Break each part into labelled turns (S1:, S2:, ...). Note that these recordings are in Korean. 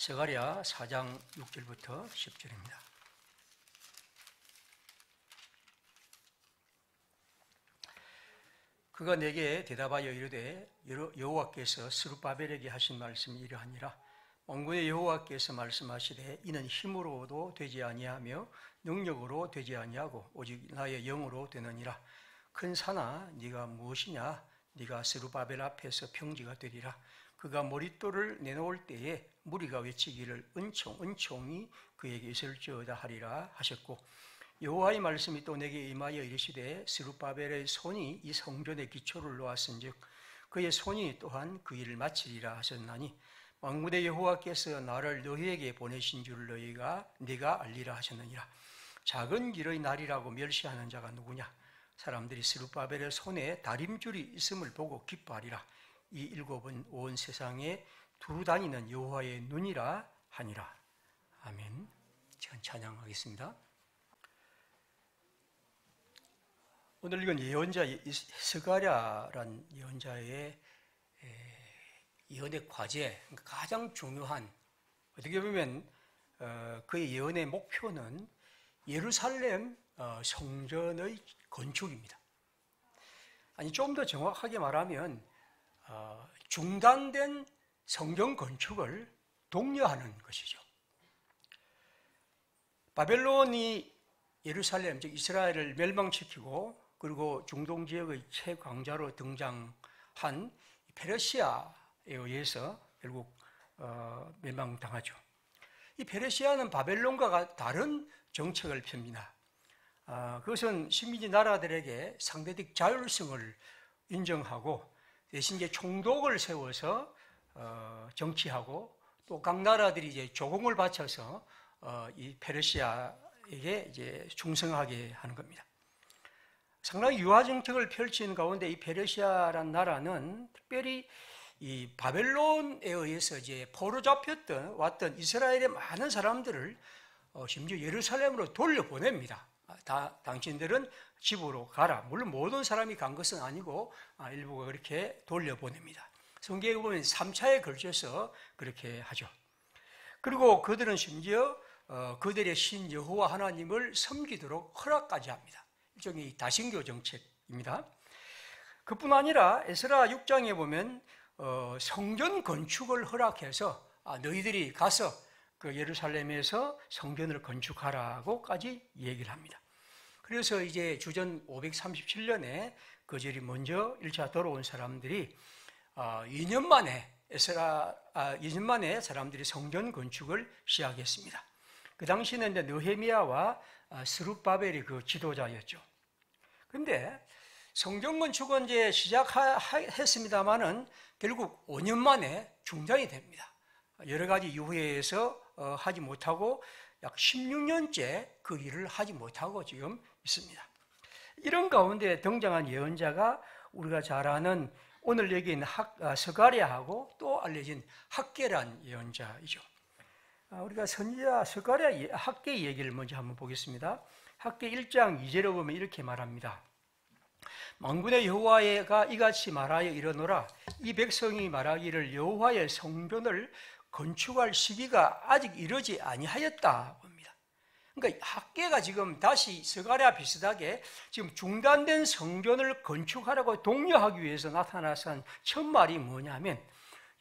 S1: 스가랴 4장 6절부터 10절입니다. 그가 내게 대답하여 이르되 여호와께서 스룹바벨에게 하신 말씀이 이러하니라. 만군의 여호와께서 말씀하시되 이는 힘으로도 되지 아니하며 능력으로 되지 아니하고 오직 나의 영으로 되느니라. 큰 산아 네가 무엇이냐? 네가 스룹바벨 앞에서 평지가 되리라. 그가 머릿돌을 내놓을 때에 무리가 외치기를 은총이 그에게 있을지어다 하리라 하셨고, 여호와의 말씀이 또 내게 임하여 이르시되 스룹바벨의 손이 이 성전의 기초를 놓았은즉 그의 손이 또한 그 일을 마치리라 하셨나니, 만군의 여호와께서 나를 너희에게 보내신 줄 네가 알리라 하셨느니라. 작은 길의 날이라고 멸시하는 자가 누구냐? 사람들이 스룹바벨의 손에 다림줄이 있음을 보고 기뻐하리라. 이 일곱은 온 세상에 두루 다니는 여호와의 눈이라 하니라. 아멘. 지금 찬양하겠습니다. 오늘 이건 예언자 스가랴란 예언자의 예언의 과제, 가장 중요한, 어떻게 보면 그의 예언의 목표는 예루살렘 성전의 건축입니다. 아니, 좀 더 정확하게 말하면 중단된 성전 건축을 독려하는 것이죠. 바벨론이 예루살렘, 즉 이스라엘을 멸망시키고 그리고 중동 지역의 최강자로 등장한 페르시아에 의해서 결국 멸망당하죠. 이 페르시아는 바벨론과 다른 정책을 펴니다. 그것은 식민지 나라들에게 상대적 자율성을 인정하고 대신 이제 총독을 세워서 정치하고, 또 각 나라들이 이제 조공을 바쳐서 이 페르시아에게 이제 충성하게 하는 겁니다. 상당히 유화 정책을 펼치는 가운데 이 페르시아란 나라는 특별히 이 바벨론에 의해서 이제 포로 왔던 이스라엘의 많은 사람들을 심지어 예루살렘으로 돌려보냅니다. 당신들은 집으로 가라. 물론 모든 사람이 간 것은 아니고 일부가 그렇게 돌려보냅니다. 성경에 보면 3차에 걸쳐서 그렇게 하죠. 그리고 그들은 심지어 그들의 신 여호와 하나님을 섬기도록 허락까지 합니다. 일종의 다신교 정책입니다. 그뿐 아니라 에스라 6장에 보면 성전 건축을 허락해서 너희들이 가서 그 예루살렘에서 성전을 건축하라고까지 얘기를 합니다. 그래서 이제 주전 537년에 그들이 먼저 1차 돌아온 사람들이 2년 만에 사람들이 성전 건축을 시작했습니다. 그 당시에는 이제 느헤미야와 스룹바벨이 그 지도자였죠. 그런데 성전 건축은 이제 시작했습니다만은 결국 5년 만에 중단이 됩니다. 여러 가지 이유에서 하지 못하고 약 16년째 그 일을 하지 못하고 지금 있습니다. 이런 가운데 등장한 예언자가 우리가 잘 아는 오늘 여기 있는 스가랴하고 또 알려진 학개란 예언자이죠. 우리가 선지자 스가랴 학개 얘기를 먼저 한번 보겠습니다. 학개 1장 2절에 보면 이렇게 말합니다. 만군의 여호와가 이같이 말하여 이르노라. 이 백성이 말하기를 여호와의 성전을 건축할 시기가 아직 이르지 아니하였다 봅니다. 그러니까 학개가 지금 다시 스가랴 비슷하게 지금 중단된 성전을 건축하라고 독려하기 위해서 나타나서 첫 말이 뭐냐면,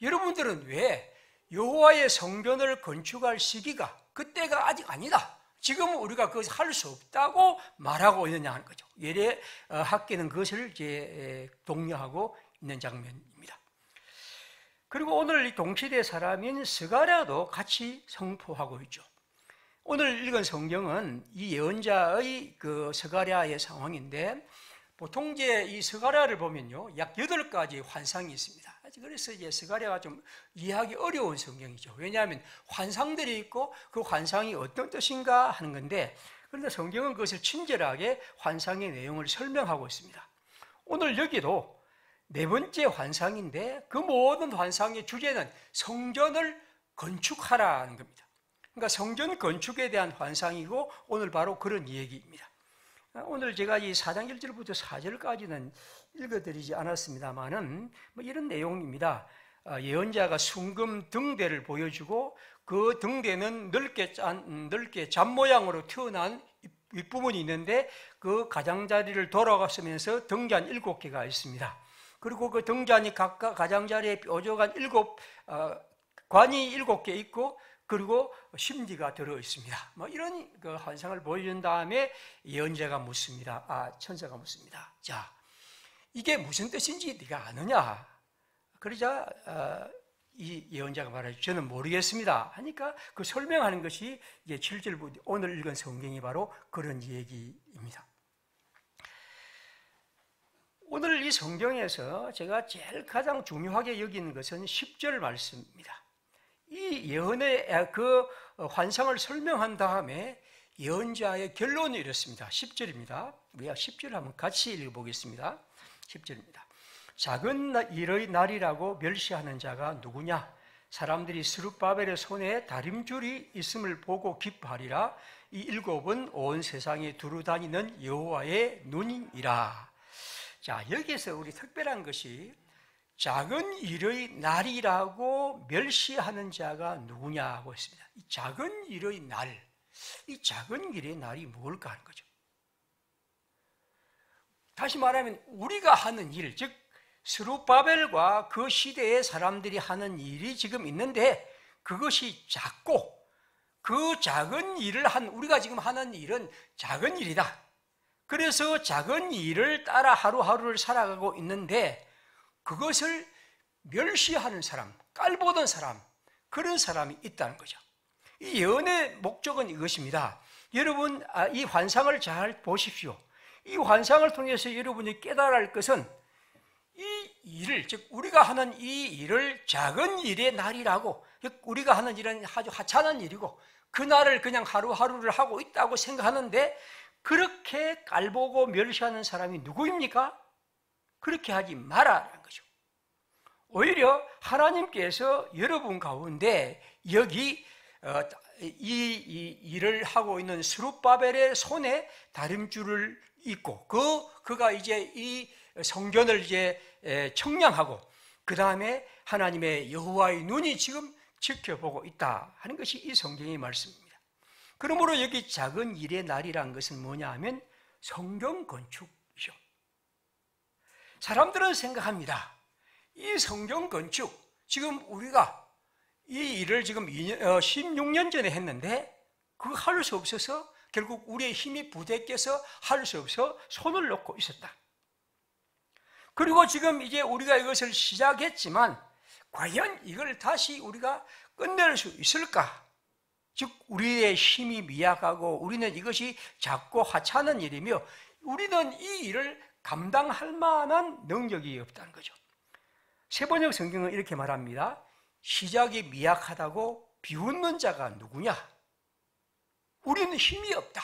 S1: 여러분들은 왜 여호와의 성전을 건축할 시기가 그때가 아직 아니다, 지금은 우리가 그것을 할 수 없다고 말하고 있느냐 하는 거죠. 예래 학개는 그것을 이제 독려하고 있는 장면입니다. 그리고 오늘 이 동시대 사람인 스가랴도 같이 선포하고 있죠. 오늘 읽은 성경은 이 예언자의 그 스가랴의 상황인데, 보통 이제 이 스가랴를 보면요, 약 8가지 환상이 있습니다. 그래서 이제 스가랴가 좀 이해하기 어려운 성경이죠. 왜냐하면 환상들이 있고 그 환상이 어떤 뜻인가 하는 건데, 그런데 성경은 그것을 친절하게 환상의 내용을 설명하고 있습니다. 오늘 여기도 4번째 환상인데 그 모든 환상의 주제는 성전을 건축하라는 겁니다. 그러니까 성전 건축에 대한 환상이고 오늘 바로 그런 얘기입니다. 오늘 제가 이 4장 1절부터 4절까지는 읽어드리지 않았습니다만은 뭐 이런 내용입니다. 예언자가 순금 등대를 보여주고 그 등대는 넓게 잡 모양으로 튀어나온 윗부분이 있는데 그 가장자리를 돌아가면서 등잔 7개가 있습니다. 그리고 그 등잔이 각각 가장자리에 뾰족한 관이 7개 있고 그리고 심지가 들어 있습니다. 뭐 이런 그 환상을 보여준 다음에 예언자가 묻습니다. 천사가 묻습니다. 자, 이게 무슨 뜻인지 네가 아느냐? 그러자 이 예언자가 말하죠. 저는 모르겠습니다. 하니까 그 설명하는 것이 이제 7절 오늘 읽은 성경이 바로 그런 얘기입니다. 오늘 이 성경에서 제가 제일 가장 중요하게 여기는 것은 10절 말씀입니다. 이 예언의 그 환상을 설명한 다음에 예언자의 결론이 이렇습니다. 10절입니다. 우리가 10절 한번 같이 읽어보겠습니다. 10절입니다. 작은 일의 날이라고 멸시하는 자가 누구냐? 사람들이 스룹바벨의 손에 다림줄이 있음을 보고 기뻐하리라. 이 7은 온 세상에 두루 다니는 여호와의 눈이니라. 자, 여기에서 우리 특별한 것이 작은 일의 날이라고 멸시하는 자가 누구냐고 했습니다. 이 작은 일의 날, 이 작은 일의 날이 뭘까 하는 거죠. 다시 말하면 우리가 하는 일, 즉 스룹바벨과 그 시대의 사람들이 하는 일이 지금 있는데 그것이 작고 그 작은 일을 우리가 지금 하는 일은 작은 일이다. 그래서 작은 일을 따라 하루하루를 살아가고 있는데 그것을 멸시하는 사람, 깔보던 사람, 그런 사람이 있다는 거죠. 이 예언의 목적은 이것입니다. 여러분, 이 환상을 잘 보십시오. 이 환상을 통해서 여러분이 깨달아야 할 것은 이 일을, 즉 우리가 하는 이 일을 작은 일의 날이라고, 우리가 하는 일은 아주 하찮은 일이고 그 날을 그냥 하루하루를 하고 있다고 생각하는데 그렇게 깔보고 멸시하는 사람이 누구입니까? 그렇게 하지 마라라는 거죠. 오히려 하나님께서 여러분 가운데 여기 이 일을 하고 있는 스룹바벨의 손에 다림줄을 잇고 그가 이제 이 성전을 이제 청량하고 그 다음에 하나님의 여호와의 눈이 지금 지켜보고 있다 하는 것이 이 성경의 말씀입니다. 그러므로 여기 작은 일의 날이란 것은 뭐냐 하면 성경 건축이죠. 사람들은 생각합니다. 이 성경 건축, 지금 우리가 이 일을 지금 16년 전에 했는데 그거 할 수 없어서 결국 우리의 힘이 부대껴서 할 수 없어 손을 놓고 있었다. 그리고 지금 이제 우리가 이것을 시작했지만 과연 이걸 다시 우리가 끝낼 수 있을까? 즉 우리의 힘이 미약하고 우리는 이것이 작고 하찮은 일이며 우리는 이 일을 감당할 만한 능력이 없다는 거죠. 세번역 성경은 이렇게 말합니다. 시작이 미약하다고 비웃는 자가 누구냐? 우리는 힘이 없다.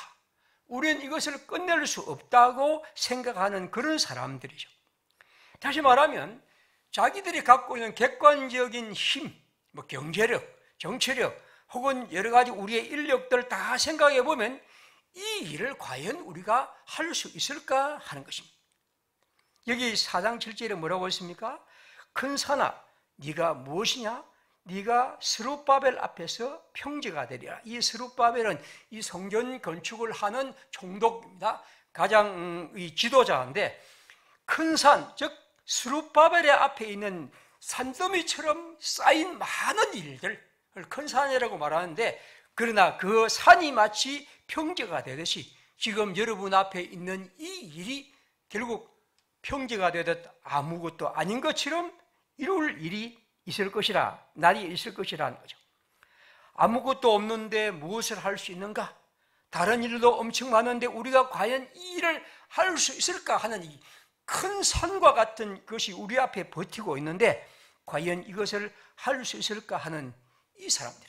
S1: 우리는 이것을 끝낼 수 없다고 생각하는 그런 사람들이죠. 다시 말하면 자기들이 갖고 있는 객관적인 힘, 뭐 경제력, 정치력 혹은 여러 가지 우리의 인력들 다 생각해 보면 이 일을 과연 우리가 할 수 있을까 하는 것입니다. 여기 4장 7절에 뭐라고 했습니까? 큰 산아, 네가 무엇이냐? 네가 스룹바벨 앞에서 평지가 되리라. 이 스룹바벨은 이 성전 건축을 하는 총독입니다. 가장 이 지도자인데 큰 산, 즉 스룹바벨의 앞에 있는 산더미처럼 쌓인 많은 일들을 큰 산이라고 말하는데 그러나 그 산이 마치 평지가 되듯이 지금 여러분 앞에 있는 이 일이 결국 평지가 되듯 아무것도 아닌 것처럼 이룰 일이 있을 것이라, 날이 있을 것이라는 거죠. 아무것도 없는데 무엇을 할 수 있는가? 다른 일도 엄청 많은데 우리가 과연 이 일을 할 수 있을까 하는 이 큰 산과 같은 것이 우리 앞에 버티고 있는데 과연 이것을 할 수 있을까 하는 이 사람들,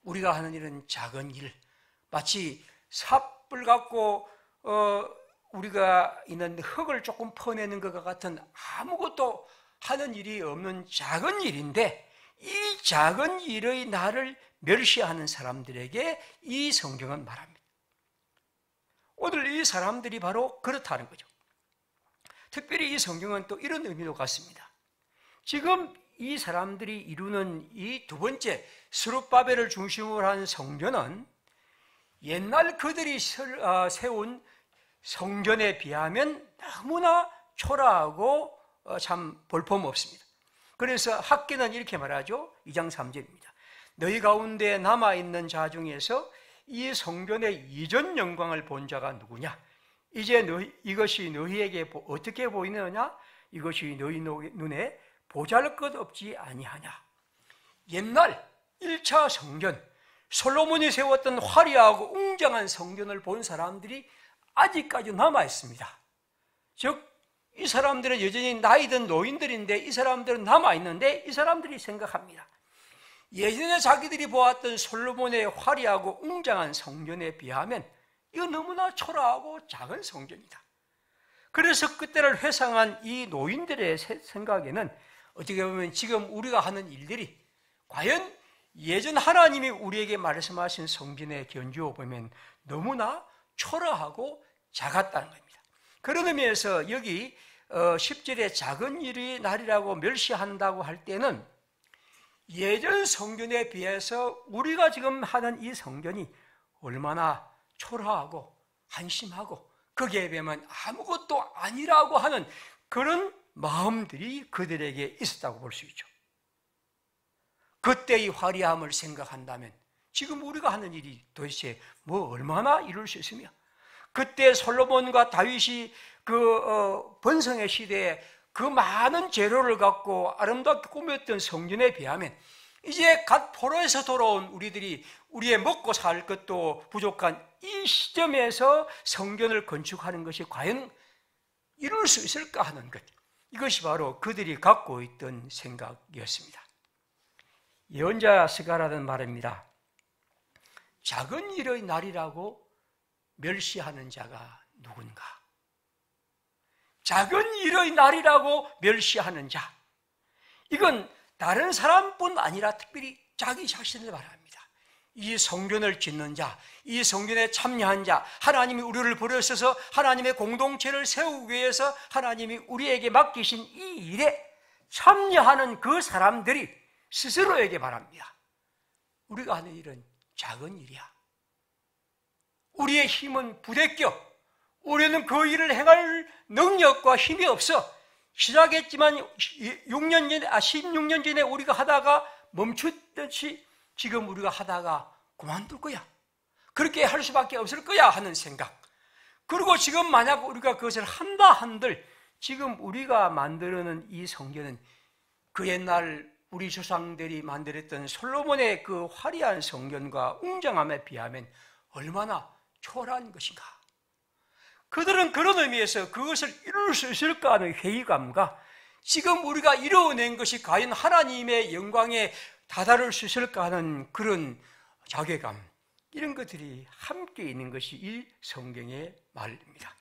S1: 우리가 하는 일은 작은 일, 마치 삽을 갖고 우리가 있는 흙을 조금 퍼내는 것과 같은 아무것도 하는 일이 없는 작은 일인데 이 작은 일의 나를 멸시하는 사람들에게 이 성경은 말합니다. 오늘 이 사람들이 바로 그렇다는 거죠. 특별히 이 성경은 또 이런 의미도 갖습니다. 지금 이 사람들이 이루는 이 두 번째 스룹바벨을 중심으로 한 성전은 옛날 그들이 세운 성전에 비하면 너무나 초라하고 참 볼품없습니다. 그래서 학계는 이렇게 말하죠. 2장 3절입니다. 너희 가운데 남아있는 자 중에서 이 성전의 이전 영광을 본 자가 누구냐? 이제 이것이 너희에게 어떻게 보이느냐? 이것이 너희 눈에 보잘것없지 아니하냐? 옛날 1차 성전, 솔로몬이 세웠던 화려하고 웅장한 성전을 본 사람들이 아직까지 남아있습니다. 즉 이 사람들은 여전히 나이든 노인들인데 이 사람들은 남아있는데 이 사람들이 생각합니다. 예전에 자기들이 보았던 솔로몬의 화려하고 웅장한 성전에 비하면 이거 너무나 초라하고 작은 성전이다. 그래서 그때를 회상한 이 노인들의 생각에는 어떻게 보면 지금 우리가 하는 일들이 과연 예전 하나님이 우리에게 말씀하신 성전에 견주어 보면 너무나 초라하고 작았다는 겁니다. 그런 의미에서 여기 10절에 작은 일이 날이라고 멸시한다고 할 때는 예전 성전에 비해서 우리가 지금 하는 이 성전이 얼마나 초라하고 한심하고 거기에 비하면 아무것도 아니라고 하는 그런 마음들이 그들에게 있었다고 볼 수 있죠. 그때의 화려함을 생각한다면 지금 우리가 하는 일이 도대체 얼마나 이룰 수 있으며, 그때 솔로몬과 다윗이 번성의 시대에 그 많은 재료를 갖고 아름답게 꾸몄던 성전에 비하면 이제 갓 포로에서 돌아온 우리들이 우리의 먹고 살 것도 부족한 이 시점에서 성전을 건축하는 것이 과연 이룰 수 있을까 하는 것, 이것이 바로 그들이 갖고 있던 생각이었습니다. 예언자 스가랴는 말입니다. 작은 일의 날이라고 멸시하는 자가 누군가? 작은 일의 날이라고 멸시하는 자, 이건 다른 사람뿐 아니라 특별히 자기 자신을 말합니다. 이 성전을 짓는 자, 이 성전에 참여한 자, 하나님이 우리를 부르셔서 하나님의 공동체를 세우기 위해서 하나님이 우리에게 맡기신 이 일에 참여하는 그 사람들이 스스로에게 말합니다. 우리가 하는 일은 작은 일이야. 우리의 힘은 부대껴. 우리는 그 일을 행할 능력과 힘이 없어. 시작했지만 16년 전에 우리가 하다가 멈췄듯이 지금 우리가 하다가 그만둘 거야. 그렇게 할 수밖에 없을 거야 하는 생각. 그리고 지금 만약 우리가 그것을 한다 한들 지금 우리가 만드는 이 성전은 그 옛날 우리 조상들이 만들었던 솔로몬의 그 화려한 성전과 웅장함에 비하면 얼마나 초라한 것인가. 그들은 그런 의미에서 그것을 이룰 수 있을까 하는 회의감과 지금 우리가 이루어낸 것이 과연 하나님의 영광에 다다를 수 있을까 하는 그런 자괴감, 이런 것들이 함께 있는 것이 이 성경의 말입니다.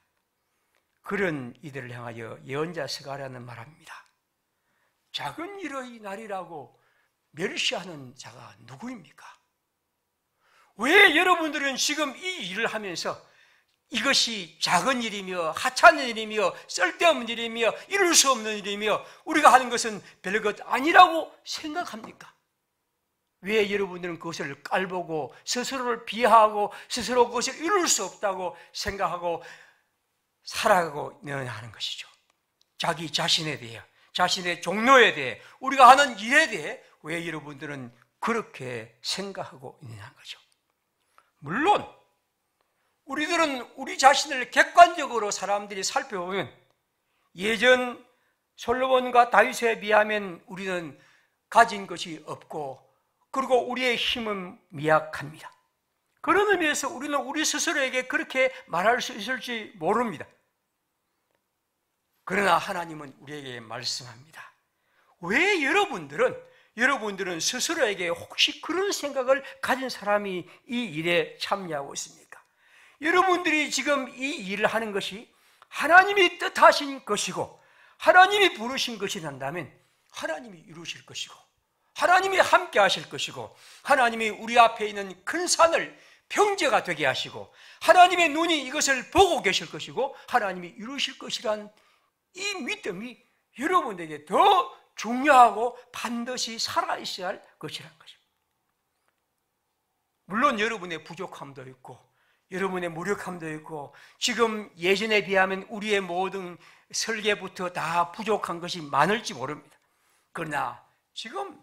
S1: 그런 이들을 향하여 예언자 스가랴는 말합니다. 작은 일의 날이라고 멸시하는 자가 누구입니까? 왜 여러분들은 지금 이 일을 하면서 이것이 작은 일이며 하찮은 일이며 쓸데없는 일이며 이룰 수 없는 일이며 우리가 하는 것은 별것 아니라고 생각합니까? 왜 여러분들은 그것을 깔보고 스스로를 비하하고 스스로 그것을 이룰 수 없다고 생각하고 살아가고 하는 것이죠. 자기 자신에 대해, 자신의 종로에 대해, 우리가 하는 일에 대해 왜 여러분들은 그렇게 생각하고 있느냐는 거죠. 물론 우리들은 우리 자신을 객관적으로 사람들이 살펴보면 예전 솔로몬과 다윗에 비하면 우리는 가진 것이 없고 그리고 우리의 힘은 미약합니다. 그런 의미에서 우리는 우리 스스로에게 그렇게 말할 수 있을지 모릅니다. 그러나 하나님은 우리에게 말씀합니다. 왜 여러분들은 스스로에게 혹시 그런 생각을 가진 사람이 이 일에 참여하고 있습니까? 여러분들이 지금 이 일을 하는 것이 하나님이 뜻하신 것이고 하나님이 부르신 것이란다면 하나님이 이루실 것이고 하나님이 함께 하실 것이고 하나님이 우리 앞에 있는 큰 산을 평지가 되게 하시고 하나님의 눈이 이것을 보고 계실 것이고 하나님이 이루실 것이란 이 믿음이 여러분에게 더 중요하고 반드시 살아있어야 할 것이라는 것입니다. 물론 여러분의 부족함도 있고 여러분의 무력함도 있고 지금 예전에 비하면 우리의 모든 설계부터 다 부족한 것이 많을지 모릅니다. 그러나 지금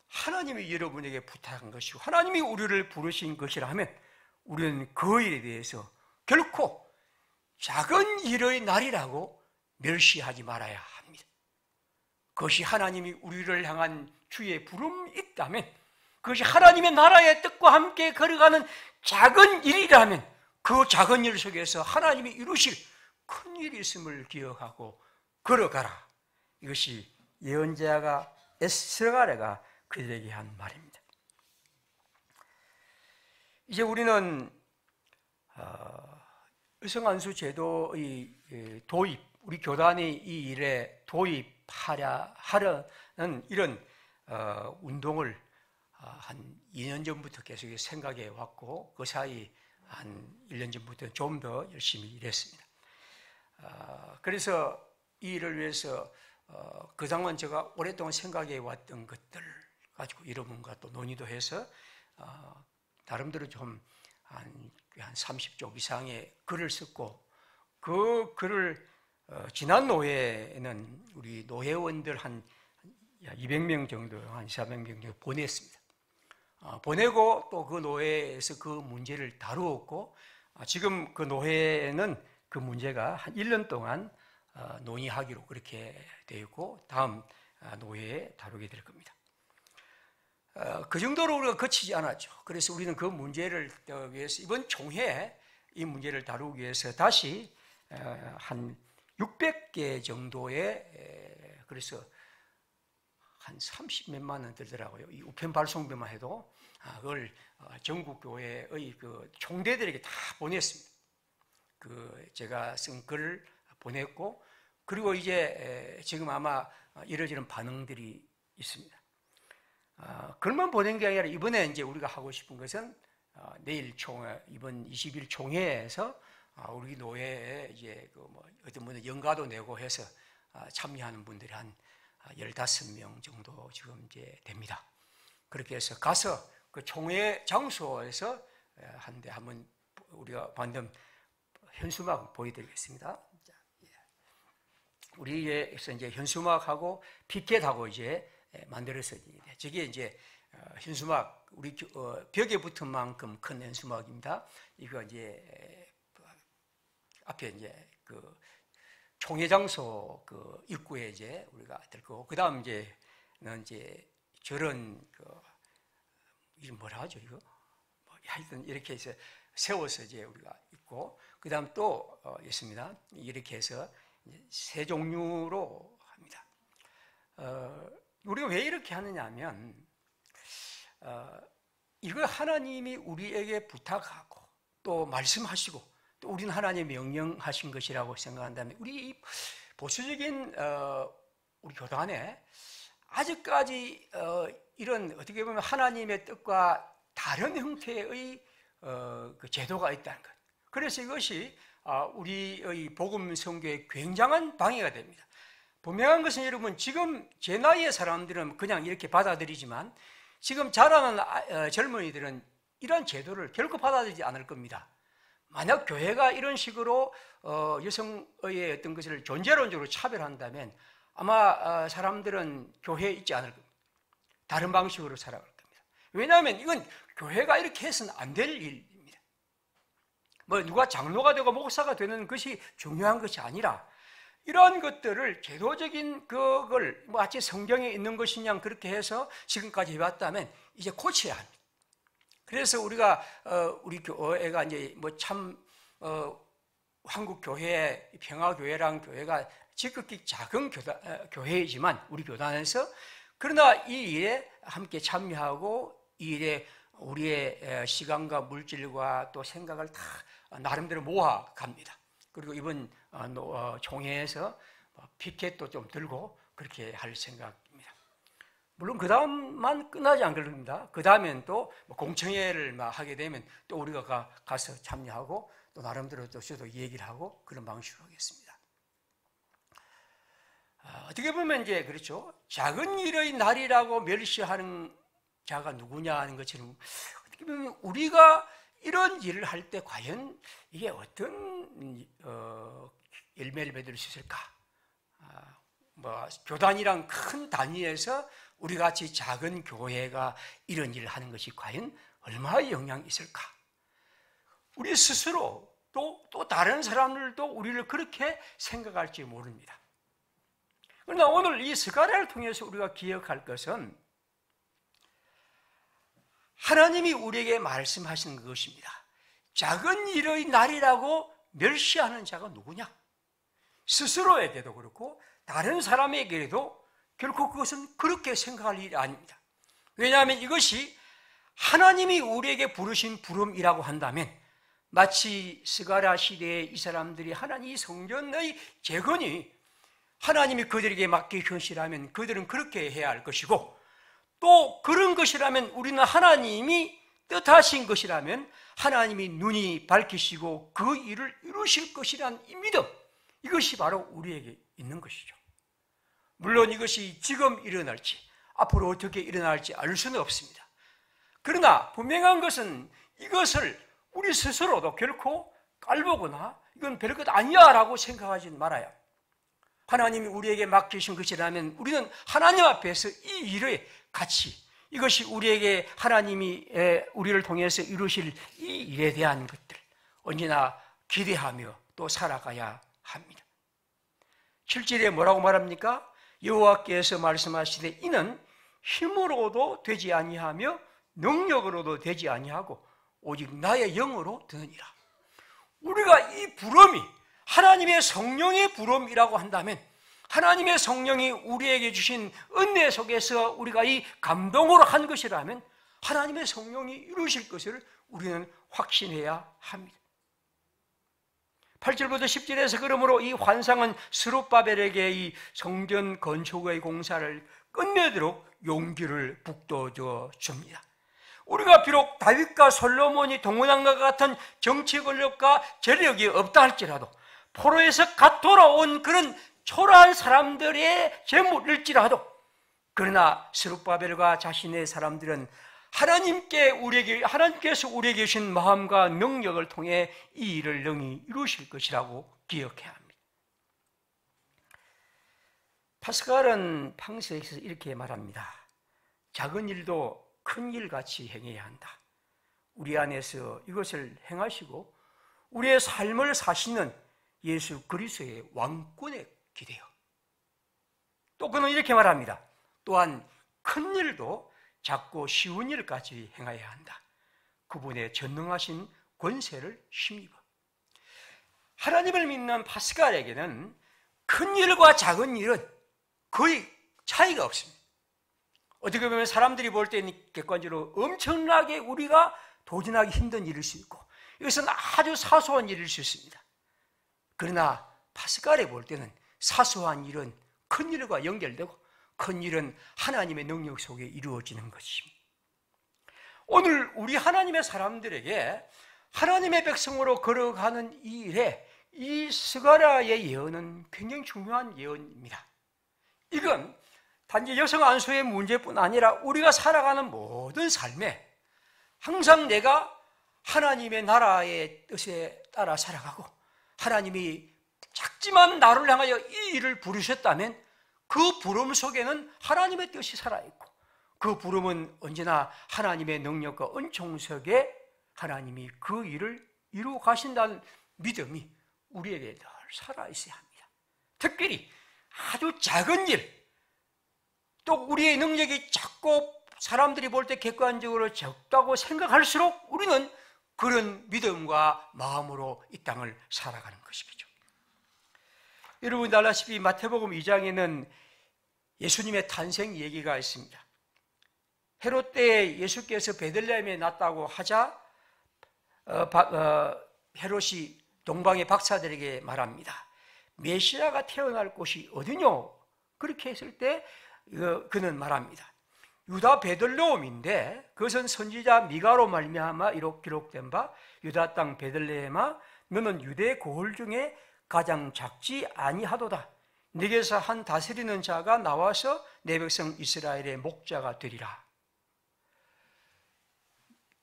S1: 하나님이 여러분에게 부탁한 것이고 하나님이 우리를 부르신 것이라 하면 우리는 그 일에 대해서 결코 작은 일의 날이라고 멸시하지 말아야 합니다. 그것이 하나님이 우리를 향한 주의 부름이 있다면, 그것이 하나님의 나라의 뜻과 함께 걸어가는 작은 일이라면 그 작은 일 속에서 하나님이 이루실 큰 일이 있음을 기억하고 걸어가라. 이것이 예언자가 에스라가 그들에게 한 말입니다. 이제 우리는 의성안수 제도의 도입, 우리 교단이 이 일에 도입하려는 이런 운동을 한 2년 전부터 계속 생각해 왔고 그 사이 한 1년 전부터 좀 더 열심히 일했습니다. 그래서 이 일을 위해서 그동안 제가 오랫동안 생각해 왔던 것들 가지고 여러분과 또 논의도 해서 나름대로 좀 한 30쪽 이상의 글을 썼고 그 글을 지난 노회에는 우리 노회원들 한 200명 정도, 한 400명 정도 보냈습니다. 보내고 또 그 노회에서 그 문제를 다루었고 지금 그 노회에는 그 문제가 한 1년 동안 논의하기로 그렇게 되어 있고 다음 노회에 다루게 될 겁니다. 그 정도로 우리가 거치지 않았죠. 그래서 우리는 그 문제를 위해서 이번 총회에 이 문제를 다루기 위해서 다시 한 600개 정도의 그래서 한 30몇만 원 들더라고요. 이 우편 발송비만 해도 그걸 전국 교회의 그 총대들에게 다 보냈습니다. 그 제가 쓴 글을 보냈고 그리고 이제 지금 아마 이러지는 반응들이 있습니다. 글만 보낸 게 아니라 이번에 이제 우리가 하고 싶은 것은 내일 총회, 이번 20일 총회에서 우리 노회에 이제 그 뭐 어떤 분은 연가도 내고 해서 참여하는 분들이 한 15명 정도 지금 이제 됩니다. 그렇게 해서 가서 그 총회 장소에서 한번 우리가 방금 현수막 보여드리겠습니다. 우리에서 이제 현수막하고 피켓하고 이제 만들어서 저게 이제 현수막 우리 벽에 붙은 만큼 큰 현수막입니다. 이거 이제 앞에 이제 그 총회 장소 그 입구에 이제 우리가 될 거고 그 다음 이제는 이제 저런 그 이름 뭐라 하죠 이거? 하여튼 이렇게 해서 세워서 이제 우리가 있고 그 다음 또 있습니다. 이렇게 해서 세 종류로 합니다. 우리가 왜 이렇게 하느냐 하면 이거 하나님이 우리에게 부탁하고 또 말씀하시고 또 우리는 하나님이 명령하신 것이라고 생각한다면 우리 보수적인 우리 교단에 아직까지 이런 어떻게 보면 하나님의 뜻과 다른 형태의 그 제도가 있다는 것. 그래서 이것이 우리의 복음 선교에 굉장한 방해가 됩니다. 분명한 것은 여러분 지금 제 나이의 사람들은 그냥 이렇게 받아들이지만 지금 자라는 젊은이들은 이런 제도를 결코 받아들이지 않을 겁니다. 만약 교회가 이런 식으로 여성의 어떤 것을 존재론적으로 차별한다면 아마 사람들은 교회에 있지 않을 겁니다. 다른 방식으로 살아갈 겁니다. 왜냐하면 이건 교회가 이렇게 해서는 안 될 일입니다. 뭐 누가 장로가 되고 목사가 되는 것이 중요한 것이 아니라 이러한 것들을 제도적인 그걸 마치 성경에 있는 것이냐 그렇게 해서 지금까지 해왔다면 이제 고쳐야 합니다. 그래서 우리가 우리 교회가 이제 뭐 참 한국 교회 평화교회랑 교회가 지극히 작은 교회이지만 우리 교단에서 그러나 이 일에 함께 참여하고 이 일에 우리의 시간과 물질과 또 생각을 다 나름대로 모아갑니다. 그리고 이번 총회에서 피켓도 좀 들고 그렇게 할 생각입니다. 물론 그 다음만 끝나지 않을 겁니다. 그 다음엔 또 공청회를 하게 되면 또 우리가 가서 참여하고 또 나름대로 또 저도 얘기를 하고 그런 방식으로 하겠습니다. 어떻게 보면 이제 그렇죠. 작은 일의 날이라고 멸시하는 자가 누구냐 하는 것처럼 어떻게 보면 우리가 이런 일을 할 때 과연 이게 어떤 열매를 맺을 수 있을까? 교단이란 큰 단위에서 우리 같이 작은 교회가 이런 일을 하는 것이 과연 얼마나 영향이 있을까? 우리 스스로 또 다른 사람들도 우리를 그렇게 생각할지 모릅니다. 그러나 오늘 이 스가랴를 통해서 우리가 기억할 것은 하나님이 우리에게 말씀하시는 것입니다. 작은 일의 날이라고 멸시하는 자가 누구냐? 스스로에게도 그렇고 다른 사람에게도 결코 그것은 그렇게 생각할 일이 아닙니다. 왜냐하면 이것이 하나님이 우리에게 부르신 부름이라고 한다면 마치 스가랴 시대에 이 사람들이 하나님 성전의 재건이 하나님이 그들에게 맡긴 것이라면 그들은 그렇게 해야 할 것이고, 또 그런 것이라면 우리는 하나님이 뜻하신 것이라면 하나님이 눈이 밝히시고 그 일을 이루실 것이라는 이 믿음, 이것이 바로 우리에게 있는 것이죠. 물론 이것이 지금 일어날지 앞으로 어떻게 일어날지 알 수는 없습니다. 그러나 분명한 것은 이것을 우리 스스로도 결코 깔보거나 이건 별것 아니야 라고 생각하지 말아요. 하나님이 우리에게 맡기신 것이라면 우리는 하나님 앞에서 이 일에 같이, 이것이 우리에게 하나님이 우리를 통해서 이루실 이 일에 대한 것들 언제나 기대하며 또 살아가야 합니다. 7절에 뭐라고 말합니까? 여호와께서 말씀하시되 이는 힘으로도 되지 아니하며 능력으로도 되지 아니하고 오직 나의 영으로 되느니라. 우리가 이 부름이 하나님의 성령의 부름이라고 한다면 하나님의 성령이 우리에게 주신 은혜 속에서 우리가 이 감동으로 한 것이라면 하나님의 성령이 이루실 것을 우리는 확신해야 합니다. 8절부터 10절에서 그러므로 이 환상은 스룹바벨에게 이 성전 건축의 공사를 끝내도록 용기를 북돋워 줍니다. 우리가 비록 다윗과 솔로몬이 동원한 것 같은 정치 권력과 재력이 없다 할지라도 포로에서 갓 돌아온 그런 초라한 사람들의 제물일지라도, 그러나 스룹바벨과 자신의 사람들은 하나님께서 우리에게 주신 마음과 능력을 통해 이 일을 능히 이루실 것이라고 기억해야 합니다. 파스칼은 팡스에서 이렇게 말합니다. 작은 일도 큰 일같이 행해야 한다. 우리 안에서 이것을 행하시고 우리의 삶을 사시는 예수 그리스도의 왕권에 기대요. 또 그는 이렇게 말합니다. 또한 큰 일도 작고 쉬운 일까지 행해야 한다. 그분의 전능하신 권세를 힘입어. 하나님을 믿는 파스칼에게는 큰 일과 작은 일은 거의 차이가 없습니다. 어떻게 보면 사람들이 볼 때는 객관적으로 엄청나게 우리가 도전하기 힘든 일일 수 있고 이것은 아주 사소한 일일 수 있습니다. 그러나 파스칼에 볼 때는 사소한 일은 큰 일과 연결되고 큰 일은 하나님의 능력 속에 이루어지는 것입니다. 오늘 우리 하나님의 사람들에게 하나님의 백성으로 걸어가는 이 일에 이 스가랴의 예언은 굉장히 중요한 예언입니다. 이건 단지 여성 안수의 문제뿐 아니라 우리가 살아가는 모든 삶에 항상 내가 하나님의 나라의 뜻에 따라 살아가고 하나님이 작지만 나를 향하여 이 일을 부르셨다면 그 부름 속에는 하나님의 뜻이 살아있고 그 부름은 언제나 하나님의 능력과 은총 속에 하나님이 그 일을 이루어 가신다는 믿음이 우리에게 늘 살아있어야 합니다. 특별히 아주 작은 일, 또 우리의 능력이 작고 사람들이 볼 때 객관적으로 적다고 생각할수록 우리는 그런 믿음과 마음으로 이 땅을 살아가는 것이죠. 여러분 알다시피 마태복음 2장에는 예수님의 탄생 얘기가 있습니다. 헤롯 때 예수께서 베들레헴에 났다고 하자 헤롯이 동방의 박사들에게 말합니다. 메시아가 태어날 곳이 어디뇨? 그렇게 했을 때 그는 말합니다. 유다 베들레헴인데 그것은 선지자 미가로 말미암아 이렇게 기록된 바 유다 땅 베들레헴아 너는 유대 고을 중에 가장 작지 아니하도다. 네게서 한 다스리는 자가 나와서 내 백성 이스라엘의 목자가 되리라.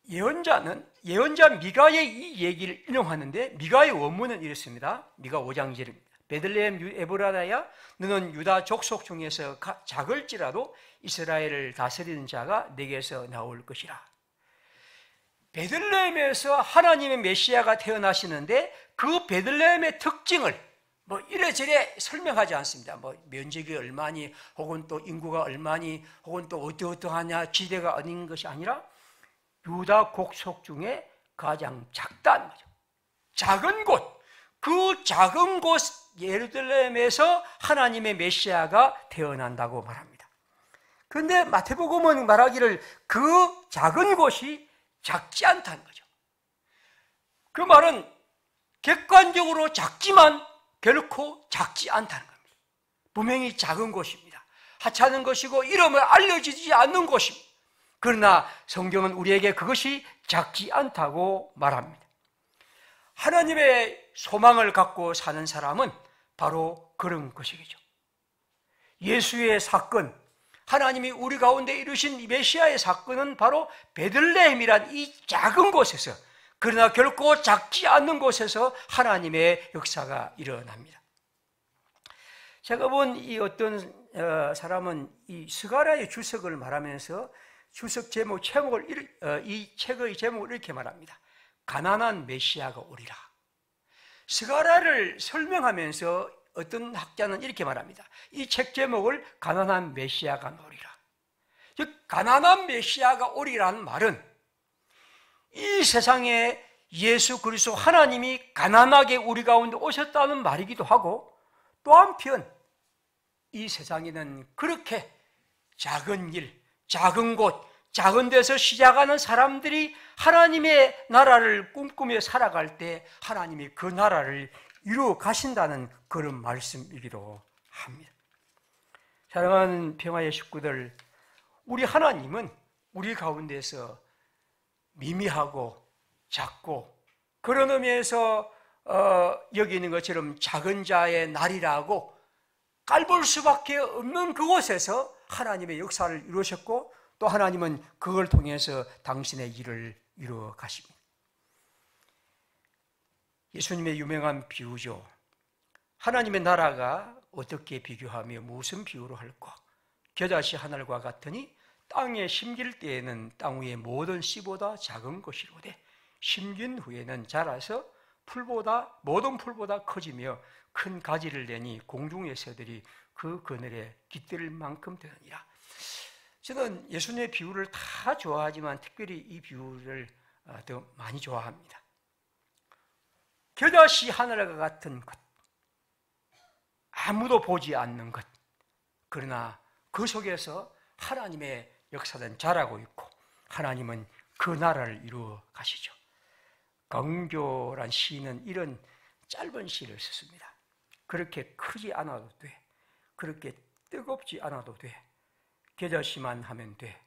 S1: 예언자 미가의 이 얘기를 인용하는데 미가의 원문은 이렇습니다. 미가 5장 1절입니다. 베들레헴 에브라다야 너는 유다 족속 중에서 작을지라도 이스라엘을 다스리는 자가 네게서 나올 것이라. 베들레헴에서 하나님의 메시아가 태어나시는데 그 베들레헴의 특징을 이래저래 설명하지 않습니다. 면적이 얼마니, 혹은 또 인구가 얼마니, 혹은 또 어떠하냐, 지대가 어딘 것이 아니라 유다 곡속 중에 가장 작다는 거죠. 작은 곳, 그 작은 곳 예루살렘에서 하나님의 메시아가 태어난다고 말합니다. 그런데 마태복음은 말하기를 그 작은 곳이 작지 않다는 거죠. 그 말은 객관적으로 작지만 결코 작지 않다는 겁니다. 분명히 작은 곳입니다. 하찮은 것이고 이름을 알려지지 않는 곳입니다. 그러나 성경은 우리에게 그것이 작지 않다고 말합니다. 하나님의 소망을 갖고 사는 사람은 바로 그런 것이겠죠. 예수의 사건, 하나님이 우리 가운데 이루신 메시아의 사건은 바로 베들레헴이란 이 작은 곳에서, 그러나 결코 작지 않는 곳에서 하나님의 역사가 일어납니다. 제가 본 이 어떤 사람은 이 스가랴의 주석을 말하면서 주석 이 책의 제목을 이렇게 말합니다. 가난한 메시아가 오리라. 스가랴를 설명하면서 어떤 학자는 이렇게 말합니다. 이 책 제목을 가난한 메시아가 오리라. 즉 가난한 메시아가 오리라는 말은 이 세상에 예수 그리스도 하나님이 가난하게 우리 가운데 오셨다는 말이기도 하고, 또 한편 이 세상에는 그렇게 작은 일, 작은 곳, 작은 데서 시작하는 사람들이 하나님의 나라를 꿈꾸며 살아갈 때 하나님이 그 나라를 이루어 가신다는 그런 말씀이기도 합니다. 사랑하는 평화의 식구들, 우리 하나님은 우리 가운데서 미미하고 작고, 그런 의미에서 여기 있는 것처럼 작은 자의 날이라고 깔볼 수밖에 없는 그곳에서 하나님의 역사를 이루셨고, 또 하나님은 그걸 통해서 당신의 일을 이루어 가십니다. 예수님의 유명한 비유죠. 하나님의 나라가 어떻게 비교하며 무슨 비유로 할까? 겨자씨 하늘과 같으니 땅에 심길 때에는 땅 위의 모든 씨보다 작은 것이로되 심긴 후에는 자라서 모든 풀보다 커지며 큰 가지를 내니 공중의 새들이 그 그늘에 깃들 만큼 되느니라. 저는 예수님의 비유를 다 좋아하지만 특별히 이 비유를 더 많이 좋아합니다. 겨자씨 하늘과 같은 것, 아무도 보지 않는 것, 그러나 그 속에서 하나님의 역사는 자라고 있고 하나님은 그 나라를 이루어 가시죠. 강교란 시인은 이런 짧은 시를 썼습니다. 그렇게 크지 않아도 돼, 그렇게 뜨겁지 않아도 돼, 겨자씨만 하면 돼,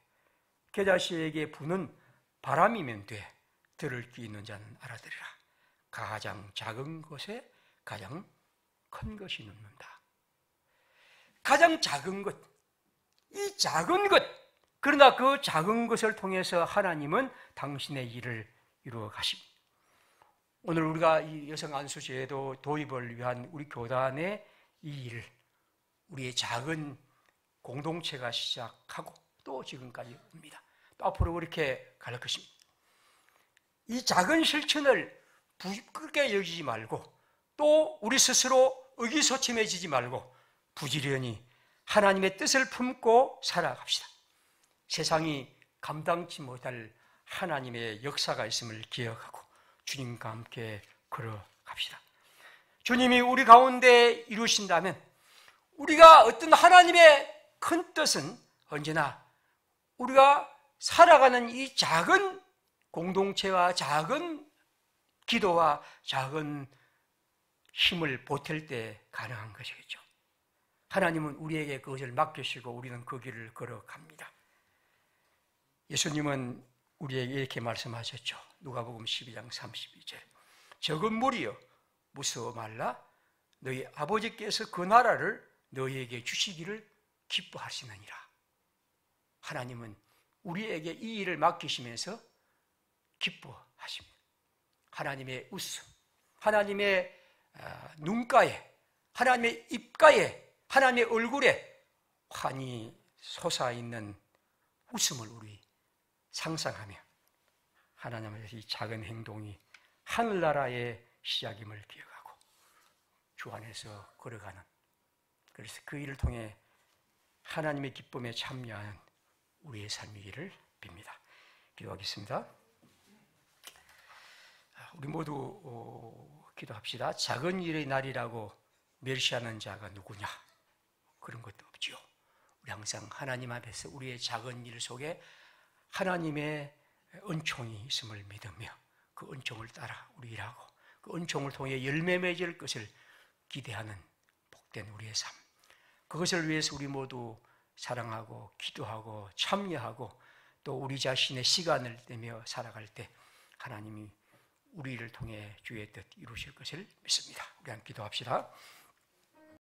S1: 겨자씨에게 부는 바람이면 돼, 들을 귀 있는 자는 알아들으라. 가장 작은 것에 가장 큰 것이 눕는다. 가장 작은 것, 이 작은 것, 그러나 그 작은 것을 통해서 하나님은 당신의 일을 이루어 가십니다. 오늘 우리가 이 여성 안수제도 도입을 위한 우리 교단의 이 일, 우리의 작은 공동체가 시작하고 또 지금까지 옵니다. 또 앞으로 그렇게 갈 것입니다. 이 작은 실천을 부끄럽게 여기지 말고, 또 우리 스스로 의기소침해지지 말고 부지런히 하나님의 뜻을 품고 살아갑시다. 세상이 감당치 못할 하나님의 역사가 있음을 기억하고 주님과 함께 걸어갑시다. 주님이 우리 가운데 이루신다면 우리가 어떤 하나님의 큰 뜻은 언제나 우리가 살아가는 이 작은 공동체와 작은 기도와 작은 힘을 보탤 때 가능한 것이겠죠. 하나님은 우리에게 그것을 맡기시고 우리는 그 길을 걸어갑니다. 예수님은 우리에게 이렇게 말씀하셨죠. 누가복음 12장 32절. 적은 무리여 무서워 말라. 너희 아버지께서 그 나라를 너희에게 주시기를 기뻐하시느니라. 하나님은 우리에게 이 일을 맡기시면서 기뻐하십니다. 하나님의 웃음, 하나님의 눈가에, 하나님의 입가에, 하나님의 얼굴에 환히 솟아있는 웃음을 우리 상상하며 하나님의 이 작은 행동이 하늘나라의 시작임을 기억하고 주 안에서 걸어가는, 그래서 그 일을 통해 하나님의 기쁨에 참여하는 우리의 삶이기를 빕니다. 기도하겠습니다. 우리 모두 기도합시다. 작은 일의 날이라고 멸시하는 자가 누구냐? 그런 것도 없죠. 우리 항상 하나님 앞에서 우리의 작은 일 속에 하나님의 은총이 있음을 믿으며 그 은총을 따라 우리 일하고 그 은총을 통해 열매 맺을 것을 기대하는 복된 우리의 삶, 그것을 위해서 우리 모두 사랑하고 기도하고 참여하고 또 우리 자신의 시간을 내며 살아갈 때 하나님이 우리를 통해 주의 뜻 이루실 것을 믿습니다. 우리 함께 기도합시다.